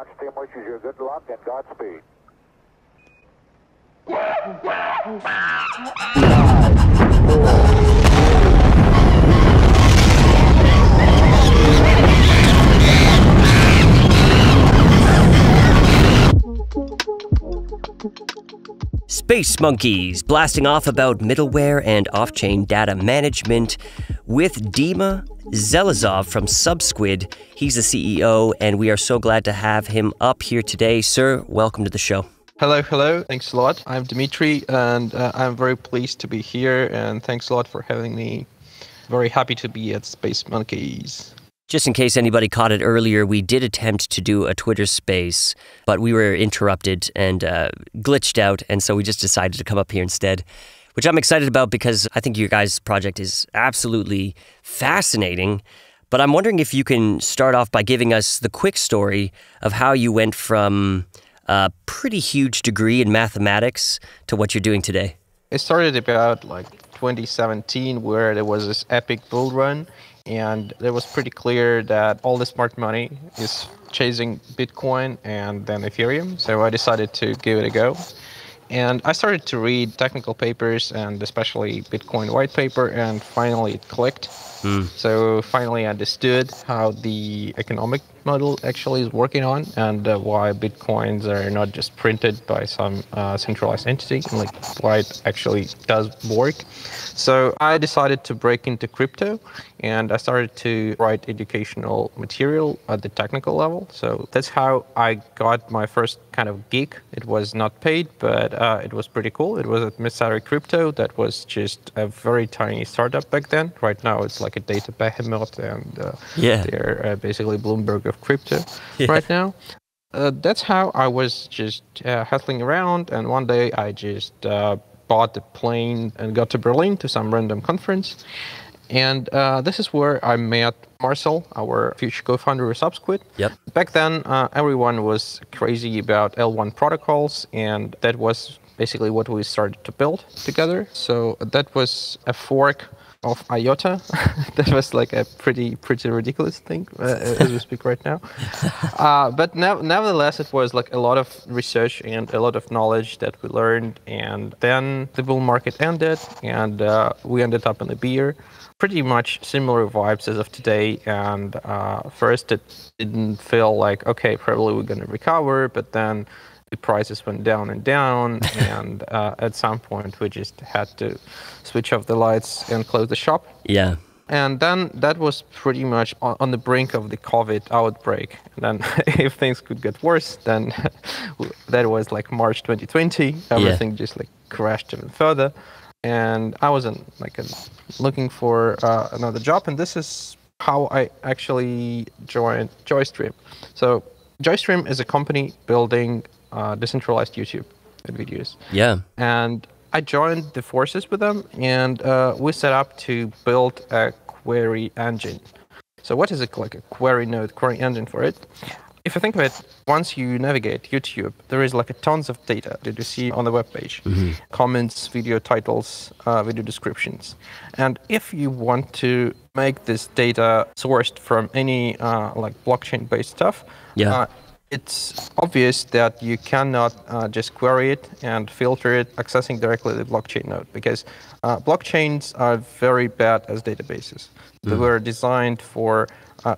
launch team wishes you good luck and Godspeed. Space Monkeys, blasting off about middleware and off-chain data management with Dima Zhelezov from Subsquid. He's the CEO, and we are so glad to have him up here today. Sir, welcome to the show. Hello. Thanks a lot. I'm Dmitry, and I'm very pleased to be here, and thanks a lot for having me. Very happy to be at Space Monkeys. Just in case anybody caught it earlier, we did attempt to do a Twitter space, but we were interrupted and glitched out, and so we just decided to come up here instead, which I'm excited about because I think your guys' project is absolutely fascinating. But I'm wondering if you can start off by giving us the quick story of how you went from a pretty huge degree in mathematics to what you're doing today. It started about 2017, where there was this epic bull run. And it was pretty clear that all the smart money is chasing Bitcoin and then Ethereum. So I decided to give it a go. And I started to read technical papers and especially Bitcoin white paper, and finally it clicked. So finally I understood how the economic model actually is working on, and why Bitcoins are not just printed by some centralized entity, and why it actually does work. So I decided to break into crypto, and I started to write educational material at the technical level. So that's how I got my first kind of gig. It was not paid, but it was pretty cool. It was at Mystery Crypto. That was just a very tiny startup back then. Right now it's like a data behemoth, and they're basically Bloomberg of crypto right now. That's how I was just hustling around, and one day I just bought a plane and got to Berlin to some random conference. And this is where I met Marcel, our future co-founder of Subsquid. Back then, everyone was crazy about L1 protocols, and that was basically what we started to build together. So that was a fork of IOTA. That was like a pretty ridiculous thing as we speak right now. But nevertheless, it was like a lot of research and a lot of knowledge that we learned. And then the bull market ended, and we ended up in the bear. Pretty much similar vibes as of today. And first it didn't feel like, okay, probably we're going to recover, but then the prices went down and down, and at some point we just had to switch off the lights and close the shop. And then that was pretty much on the brink of the COVID outbreak. And then if things could get worse, then that was like March 2020. Everything just crashed even further. And I wasn't looking for another job. And this is how I actually joined Joystream. So Joystream is a company building decentralized YouTube videos. And I joined the forces with them, and we set up to build a query engine. So what is it, like a query node, query engine for it? If you think of it, once you navigate YouTube, there is tons of data that you see on the web page. Comments, video titles, video descriptions. And if you want to make this data sourced from any blockchain-based stuff, it's obvious that you cannot just query it and filter it accessing directly the blockchain node, because blockchains are very bad as databases. They were designed for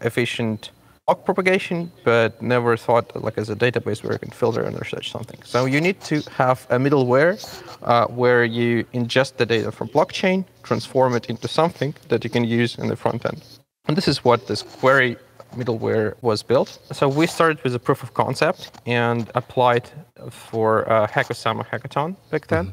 efficient block propagation, but never thought as a database where you can filter and research something. So you need to have a middleware where you ingest the data from blockchain, transform it into something that you can use in the front end. And this is what this query middleware was built. So we started with a proof of concept and applied for a Kusama hackathon back then.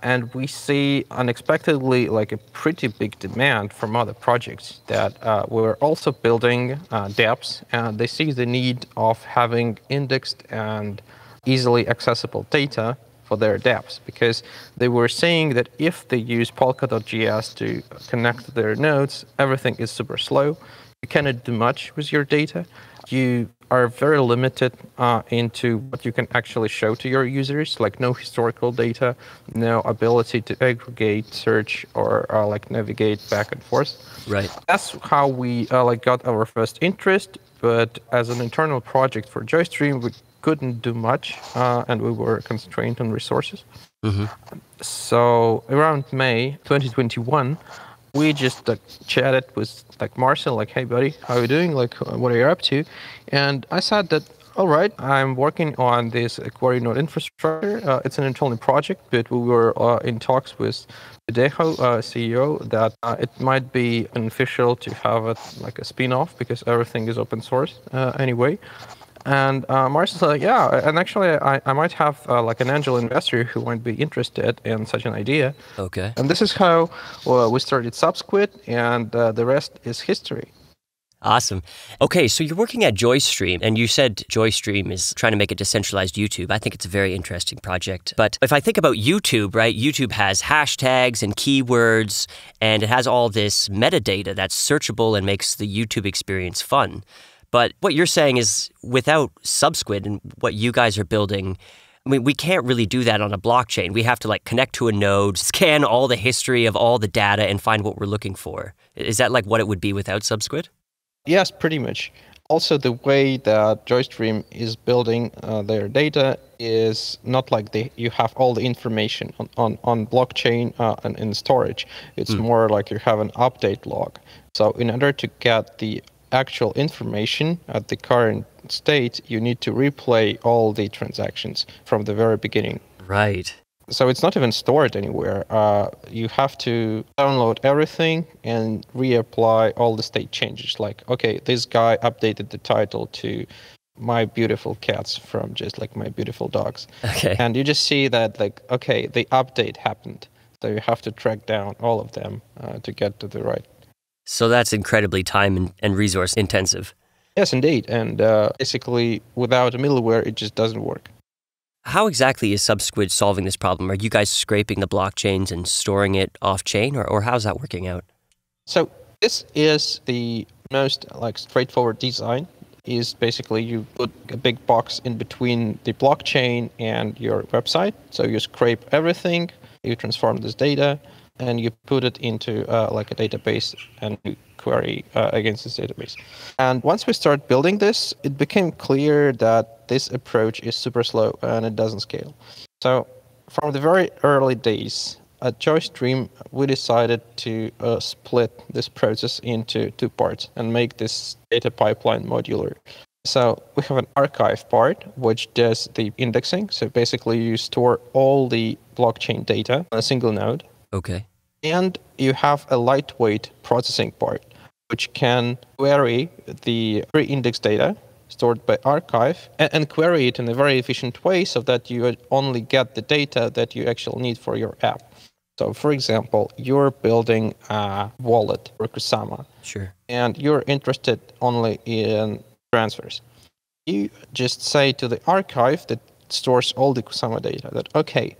And we see unexpectedly a pretty big demand from other projects that were also building dApps, and they see the need of having indexed and easily accessible data for their dApps, because they were saying that if they use Polkadot.js to connect their nodes, everything is super slow. You cannot do much with your data, you are very limited into what you can actually show to your users, like no historical data, no ability to aggregate, search, or like navigate back and forth. Right. That's how we like got our first interest. But as an internal project for JoyStream, we couldn't do much, and we were constrained on resources. Mm-hmm. So around May 2021, we just chatted with like Marcel, like, hey buddy, how are you doing? Like, what are you up to? And I said that, all right, I'm working on this query node infrastructure. It's an internal project, but we were in talks with the DAO CEO that it might be beneficial to have it like a spin-off because everything is open source anyway. And Marcel said, yeah, and actually I might have like an angel investor who might be interested in such an idea. Okay. And this is how we started Subsquid, and the rest is history. Awesome. Okay, so you're working at JoyStream, and you said JoyStream is trying to make a decentralized YouTube. I think it's a very interesting project. But if I think about YouTube, right, YouTube has hashtags and keywords, and it has all this metadata that's searchable and makes the YouTube experience fun. But what you're saying is without Subsquid and what you guys are building, I mean, we can't really do that on a blockchain. We have to like connect to a node, scan all the history of all the data and find what we're looking for. Is that like what it would be without Subsquid? Yes, pretty much. Also, the way that JoyStream is building their data is not like you have all the information on blockchain and in storage. It's more like you have an update log. So in order to get the actual information at the current state, you need to replay all the transactions from the very beginning. Right. So it's not even stored anywhere. You have to download everything and reapply all the state changes. Like, okay, this guy updated the title to my beautiful cats from just like my beautiful dogs. Okay. And you just see that like, okay, the update happened. So you have to track down all of them to get to the right. So that's incredibly time and resource intensive. Yes, indeed. And basically, without a middleware, it just doesn't work. How exactly is Subsquid solving this problem? Are you guys scraping the blockchains and storing it off-chain, or how's that working out? So this is the most like straightforward design. Is basically you put a big box in between the blockchain and your website. So you scrape everything, you transform this data, and you put it into like a database and you query against this database. And once we start building this, it became clear that this approach is super slow and it doesn't scale. So from the very early days at JoyStream, we decided to split this process into two parts and make this data pipeline modular. So we have an archive part, which does the indexing. So basically you store all the blockchain data on a single node. Okay. And you have a lightweight processing part, which can query the pre-indexed data stored by archive and query it in a very efficient way so that you only get the data that you actually need for your app. So, for example, you're building a wallet for Kusama. Sure. And you're interested only in transfers. You just say to the archive that stores all the Kusama data that, okay,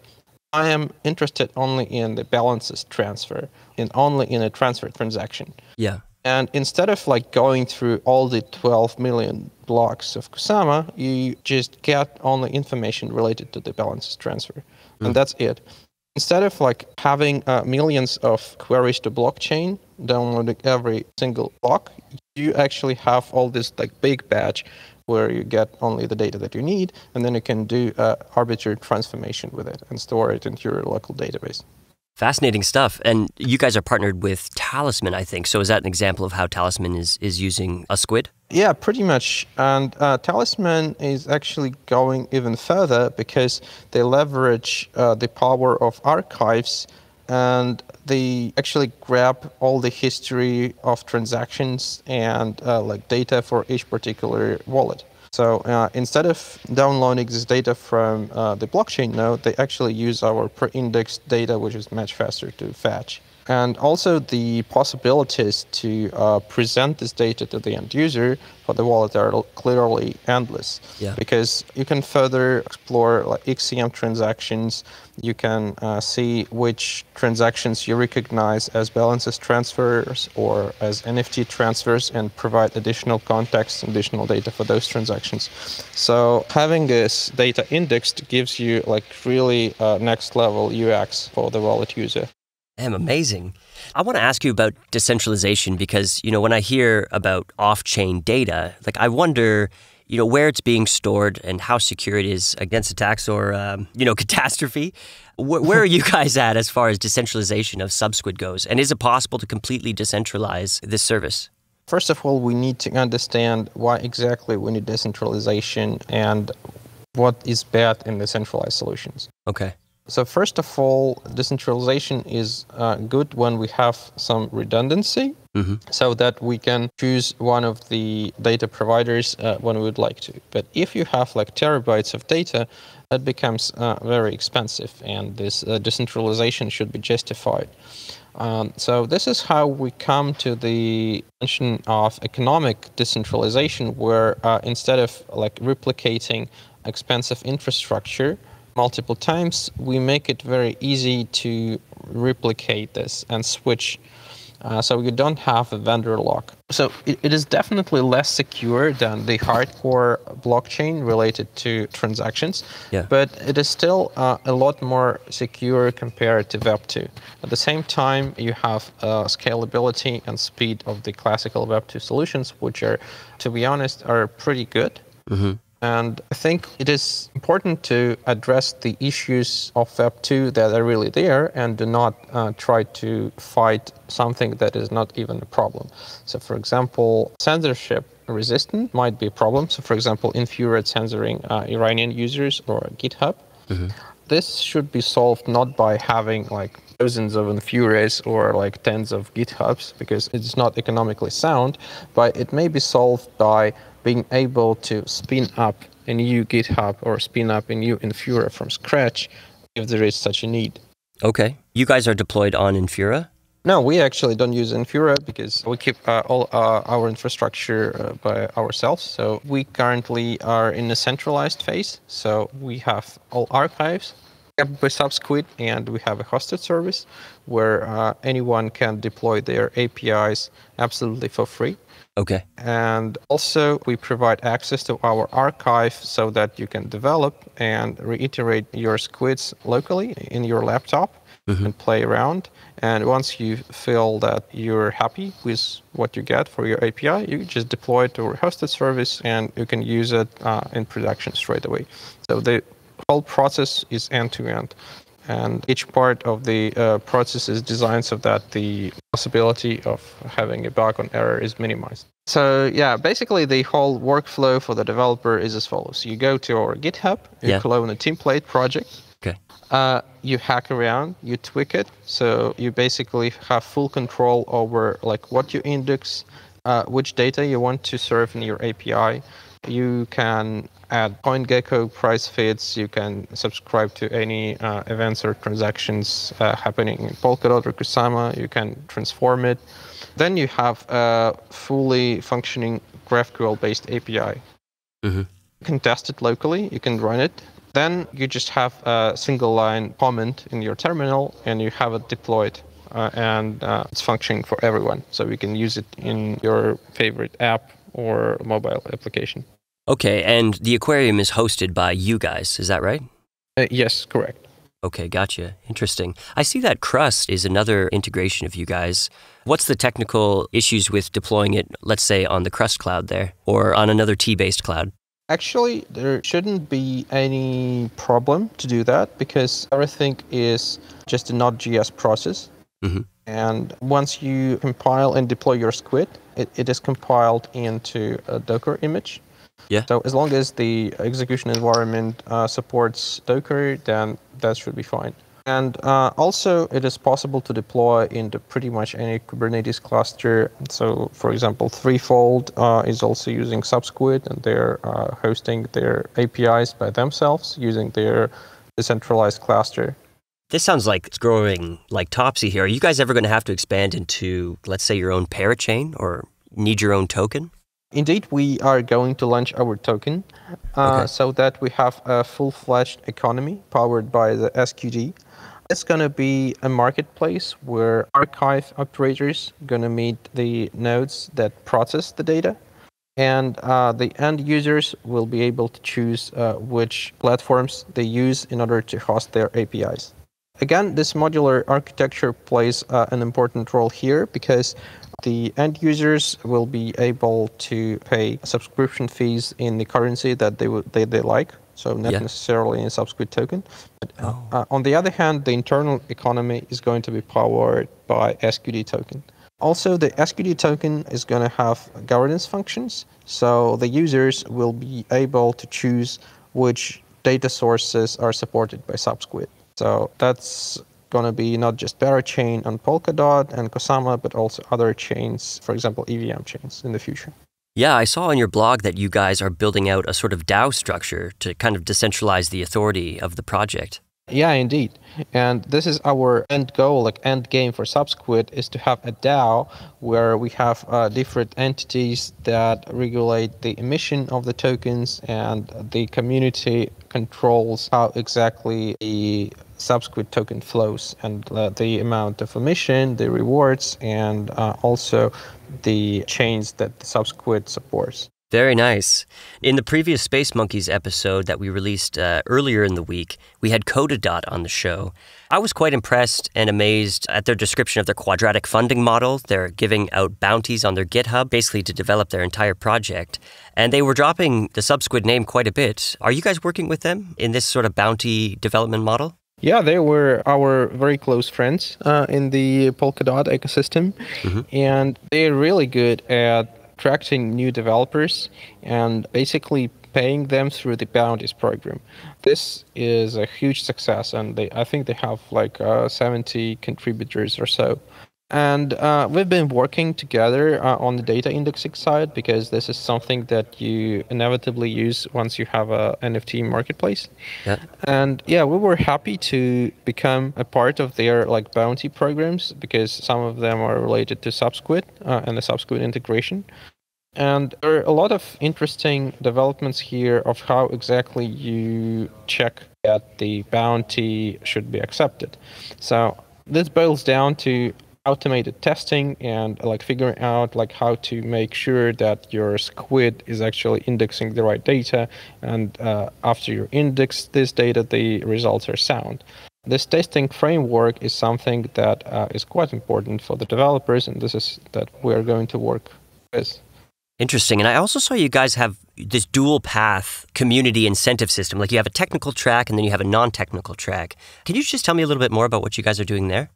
I am interested only in the balances transfer and only in a transfer transaction. Yeah. And instead of like going through all the 12 million blocks of Kusama, you just get only information related to the balances transfer. And that's it. Instead of like having millions of queries to blockchain, downloading every single block, you actually have all this like big batch where you get only the data that you need, and then you can do arbitrary transformation with it and store it into your local database. Fascinating stuff. And you guys are partnered with Talisman, I think. So is that an example of how Talisman is using a Squid? Yeah, pretty much. And Talisman is actually going even further because they leverage the power of archives and they actually grab all the history of transactions and like data for each particular wallet. So instead of downloading this data from the blockchain node, they actually use our pre-indexed data, which is much faster to fetch. And also the possibilities to present this data to the end user for the wallet are clearly endless. Yeah. Because you can further explore like XCM transactions. You can see which transactions you recognize as balances transfers or as NFT transfers and provide additional context and additional data for those transactions. So having this data indexed gives you like really next level UX for the wallet user. Damn, amazing. I want to ask you about decentralization because, when I hear about off-chain data, like I wonder, where it's being stored and how secure it is against attacks or, catastrophe. Where are you guys at as far as decentralization of Subsquid goes? And is it possible to completely decentralize this service? First of all, we need to understand why exactly we need decentralization and what is bad in the centralized solutions. Okay. So first of all, decentralization is good when we have some redundancy, so that we can choose one of the data providers when we would like to. But if you have like terabytes of data, that becomes very expensive, and this decentralization should be justified. So this is how we come to the mention of economic decentralization, where instead of like replicating expensive infrastructure multiple times, we make it very easy to replicate this and switch. So you don't have a vendor lock. So it is definitely less secure than the hardcore blockchain related to transactions, but it is still a lot more secure compared to Web2. At the same time, you have scalability and speed of the classical Web2 solutions, which are, to be honest, are pretty good. And I think it is important to address the issues of Web2 that are really there and do not try to fight something that is not even a problem. So, for example, censorship resistant might be a problem. So, for example, infuriate censoring Iranian users or GitHub. This should be solved not by having like thousands of infuriates or like tens of GitHubs, because it's not economically sound, but it may be solved by being able to spin up a new GitHub or spin up a new Infura from scratch if there is such a need. Okay. You guys are deployed on Infura? No, we actually don't use Infura because we keep all our infrastructure by ourselves. So we currently are in a centralized phase. So we have all archives kept by Subsquid, and we have a hosted service where anyone can deploy their APIs absolutely for free. Okay. And also we provide access to our archive so that you can develop and reiterate your squids locally in your laptop and play around. And once you feel that you're happy with what you get for your API, you just deploy it to our hosted service and you can use it in production straight away. So the whole process is end-to-end. And each part of the process is designed so that the possibility of having a bug or error is minimized. So yeah, basically the whole workflow for the developer is as follows. You go to our GitHub, you clone a template project, you hack around, you tweak it, so you basically have full control over like what you index, which data you want to serve in your API. You can add CoinGecko price feeds. You can subscribe to any events or transactions happening in Polkadot or Kusama. You can transform it. Then you have a fully functioning GraphQL-based API. You can test it locally. You can run it. Then you just have a single line comment in your terminal and you have it deployed. And it's functioning for everyone. So you can use it in your favorite app or mobile application. Okay, and the aquarium is hosted by you guys, is that right? Yes, correct. Okay, gotcha. Interesting. I see that Crust is another integration of you guys. What's the technical issues with deploying it, let's say, on the Crust cloud there, or on another T-based cloud? Actually, there shouldn't be any problem to do that because everything is just a Node.js process. And once you compile and deploy your Squid, it is compiled into a Docker image. So as long as the execution environment supports Docker, then that should be fine. And also, it is possible to deploy into pretty much any Kubernetes cluster. So, for example, Threefold is also using Subsquid, and they're hosting their APIs by themselves using their decentralized cluster. This sounds like it's growing like topsy here. Are you guys ever going to have to expand into, let's say, your own parachain or need your own token? Indeed, we are going to launch our token so that we have a full-fledged economy powered by the SQD. It's going to be a marketplace where archive operators are going to meet the nodes that process the data. And the end users will be able to choose which platforms they use in order to host their APIs. Again, this modular architecture plays an important role here because the end users will be able to pay subscription fees in the currency that they like, so not necessarily in Subsquid token. But on the other hand, the internal economy is going to be powered by SQD token. Also, the SQD token is going to have governance functions, so the users will be able to choose which data sources are supported by Subsquid. So that's going to be not just Parachain on Polkadot and Kusama, but also other chains, for example, EVM chains in the future. Yeah, I saw on your blog that you guys are building out a sort of DAO structure to kind of decentralize the authority of the project. Yeah, indeed. And this is our end goal, like end game for Subsquid, is to have a DAO where we have different entities that regulate the emission of the tokens, and the community controls how exactly the Subsquid token flows and the amount of emission, the rewards, and also the chains that the Subsquid supports. Very nice. In the previous Space Monkeys episode that we released earlier in the week, we had Polkadot on the show. I was quite impressed and amazed at their description of their quadratic funding model. They're giving out bounties on their GitHub, basically to develop their entire project. And they were dropping the Subsquid name quite a bit. Are you guys working with them in this sort of bounty development model? Yeah, they were our very close friends in the Polkadot ecosystem. And they're really good at attracting new developers and basically paying them through the bounties program. This is a huge success, and I think they have like 70 contributors or so. And we've been working together on the data indexing side because this is something that you inevitably use once you have a NFT marketplace. Yeah. And yeah, we were happy to become a part of their like bounty programs because some of them are related to Subsquid and the Subsquid integration. And there are a lot of interesting developments here of how exactly you check that the bounty should be accepted. So this boils down to automated testing and like figuring out like how to make sure that your Squid is actually indexing the right data, and after you index this data, the results are sound. This testing framework is something that is quite important for the developers, and this is that we are going to work with. Interesting. And I also saw you guys have this dual path community incentive system. Like you have a technical track and then you have a non-technical track. Can you just tell me a little bit more about what you guys are doing there?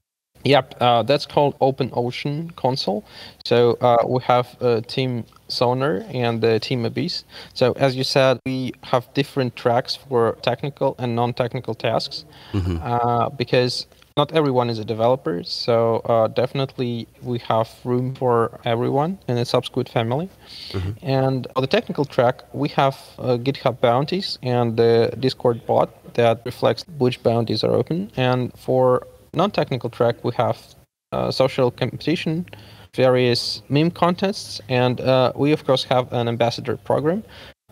Yep, that's called Open Ocean Console. So we have Team Sonar and Team Abyss. So as you said, we have different tracks for technical and non-technical tasks because not everyone is a developer. So definitely we have room for everyone in the Subsquid family. And on the technical track, we have GitHub bounties and the Discord bot that reflects which bounties are open. And for non-technical track, we have social competition, various meme contests, and we of course have an ambassador program,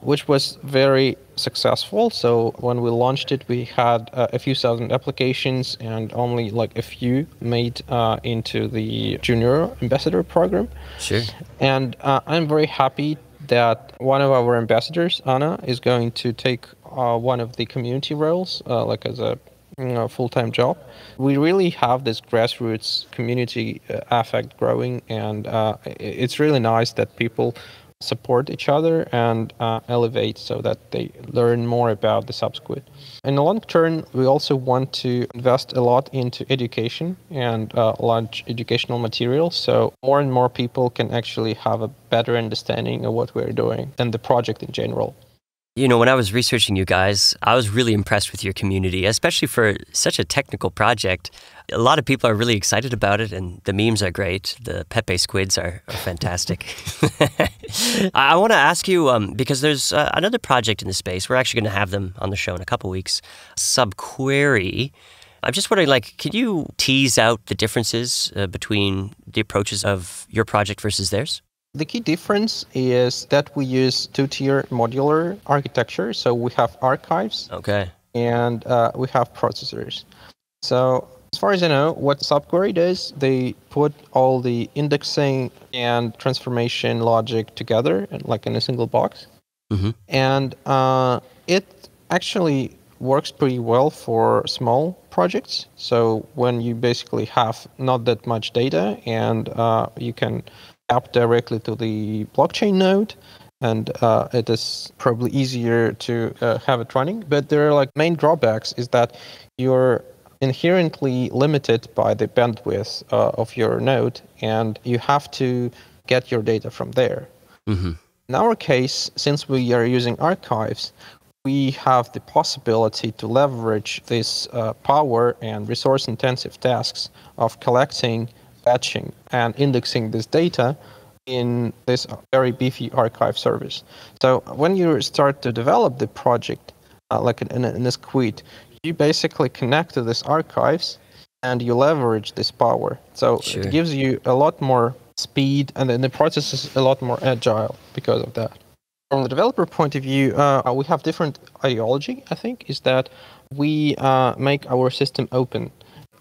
which was very successful. So when we launched it, we had a few thousand applications and only like a few made into the junior ambassador program. Sure. And I'm very happy that one of our ambassadors, Anna, is going to take one of the community roles, like as a full-time job. We really have this grassroots community affect growing, and it's really nice that people support each other and elevate so that they learn more about the Subsquid. In the long term, we also want to invest a lot into education and launch educational materials, so more and more people can actually have a better understanding of what we're doing and the project in general. You know, when I was researching you guys, I was really impressed with your community, especially for such a technical project. A lot of people are really excited about it, and the memes are great. The Pepe squids are fantastic. I want to ask you, because there's another project in the space. We're actually going to have them on the show in a couple weeks, Subquery. I'm just wondering, like, can you tease out the differences between the approaches of your project versus theirs? The key difference is that we use two-tier modular architecture. So we have archives and we have processors. So as far as I know, what Subquery does, they put all the indexing and transformation logic together, like in a single box. And it actually works pretty well for small projects. So when you basically have not that much data and you can tap directly to the blockchain node, and it is probably easier to have it running. But there are like main drawbacks is that you're inherently limited by the bandwidth of your node, and you have to get your data from there. In our case, since we are using archives, we have the possibility to leverage this power and resource-intensive tasks of collecting, batching, and indexing this data in this very beefy archive service. So when you start to develop the project, like in a Squid, you basically connect to this archives and you leverage this power. So it gives you a lot more speed, and then the process is a lot more agile because of that. From the developer point of view, we have different ideology, I think, is that we make our system open.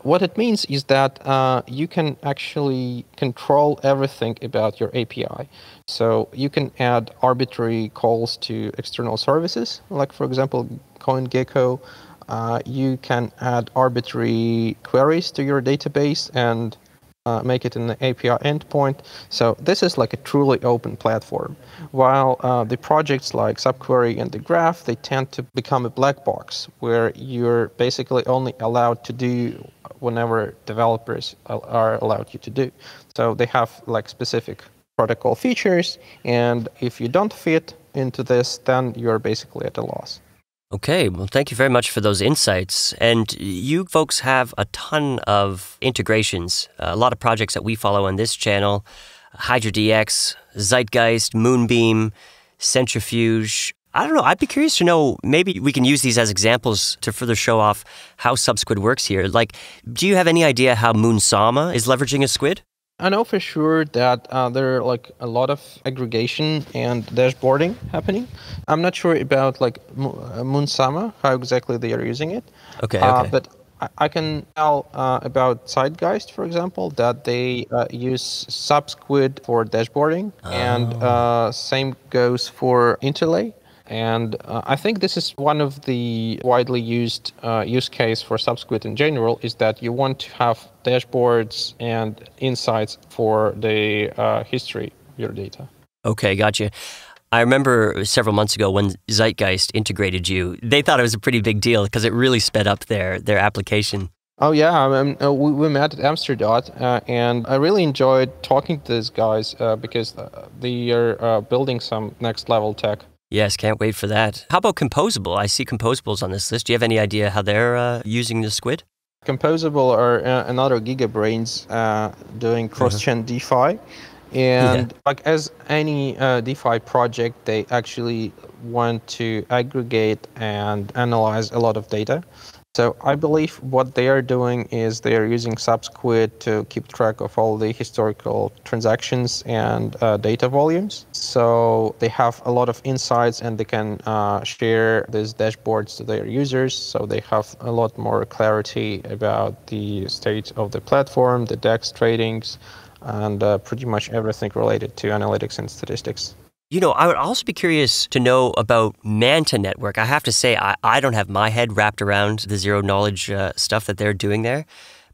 What it means is that you can actually control everything about your API. So you can add arbitrary calls to external services, like, for example, CoinGecko. You can add arbitrary queries to your database and make it an API endpoint. So this is like a truly open platform. While the projects like Subquery and the Graph, they tend to become a black box where you're basically only allowed to do whenever developers are allowed you to do. So they have like specific protocol features, and if you don't fit into this, then you're basically at a loss. Okay, well, thank you very much for those insights. And you folks have a ton of integrations, a lot of projects that we follow on this channel: HydraDX, Zeitgeist, Moonbeam, Centrifuge. I don't know, I'd be curious to know, maybe we can use these as examples to further show off how Subsquid works here. Like, do you have any idea how Kusama is leveraging a squid? I know for sure that there are like a lot of aggregation and dashboarding happening. I'm not sure about like Kusama, how exactly they are using it. Okay. But I can tell about Zeitgeist, for example, that they use Subsquid for dashboarding, and same goes for Interlay. And I think this is one of the widely used use case for Subsquid in general, is that you want to have dashboards and insights for the history of your data. Okay, gotcha. I remember several months ago when Zeitgeist integrated you, they thought it was a pretty big deal because it really sped up their application. Oh yeah, we met at Amsterdam, and I really enjoyed talking to these guys because they are building some next level tech. Yes, can't wait for that. How about Composable? I see Composables on this list. Do you have any idea how they're using the Squid? Composable are another gigabrains doing cross-chain DeFi. And like as any DeFi project, they actually want to aggregate and analyze a lot of data. So I believe what they are doing is they are using Subsquid to keep track of all the historical transactions and data volumes. So they have a lot of insights, and they can share these dashboards to their users. So they have a lot more clarity about the state of the platform, the DEX tradings, and pretty much everything related to analytics and statistics. You know, I would also be curious to know about Manta Network. I have to say, I don't have my head wrapped around the zero knowledge stuff that they're doing there.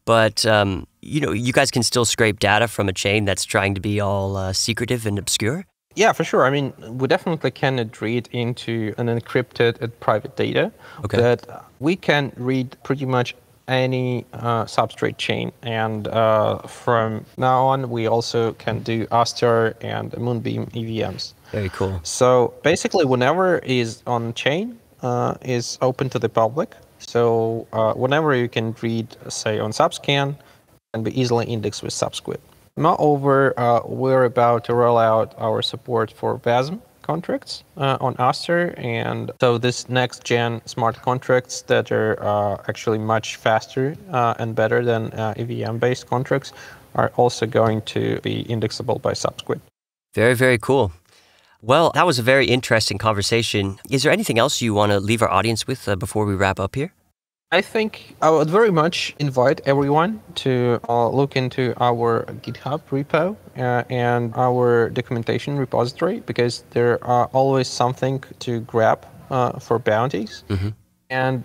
But, you know, you guys can still scrape data from a chain that's trying to be all secretive and obscure? Yeah, for sure. I mean, we definitely cannot read into an encrypted and private data. Okay. But we can read pretty much any substrate chain, and from now on we also can do Aster and Moonbeam EVMs. Very cool. So basically whenever is on chain is open to the public. So whenever you can read, say, on Subscan, can be easily indexed with Subsquid. Moreover, we're about to roll out our support for VASM contracts on Aster. And so this next-gen smart contracts that are actually much faster and better than EVM-based contracts are also going to be indexable by Subsquid. Very, very cool. Well, that was a very interesting conversation. Is there anything else you want to leave our audience with before we wrap up here? I think I would very much invite everyone to look into our GitHub repo and our documentation repository, because there are always something to grab for bounties. Mm-hmm. And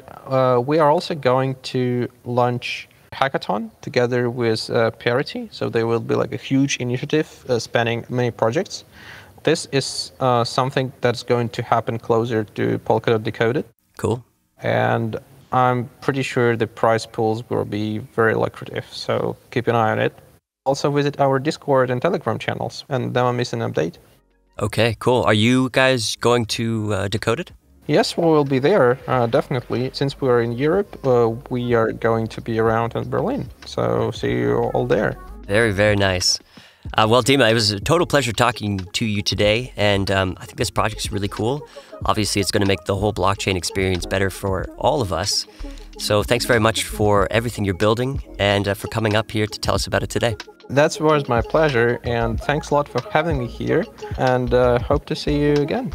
we are also going to launch hackathon together with Parity. So there will be like a huge initiative spanning many projects. This is something that's going to happen closer to Polkadot Decoded. Cool. And I'm pretty sure the prize pools will be very lucrative, so keep an eye on it. Also visit our Discord and Telegram channels and never miss an update. Okay, cool. Are you guys going to Decoded? Yes, we will be there, definitely. Since we are in Europe, we are going to be around in Berlin. So see you all there. Very, very nice. Well, Dima, it was a total pleasure talking to you today, and I think this project's really cool. Obviously, it's going to make the whole blockchain experience better for all of us. So thanks very much for everything you're building and for coming up here to tell us about it today. That was my pleasure, and thanks a lot for having me here, and hope to see you again.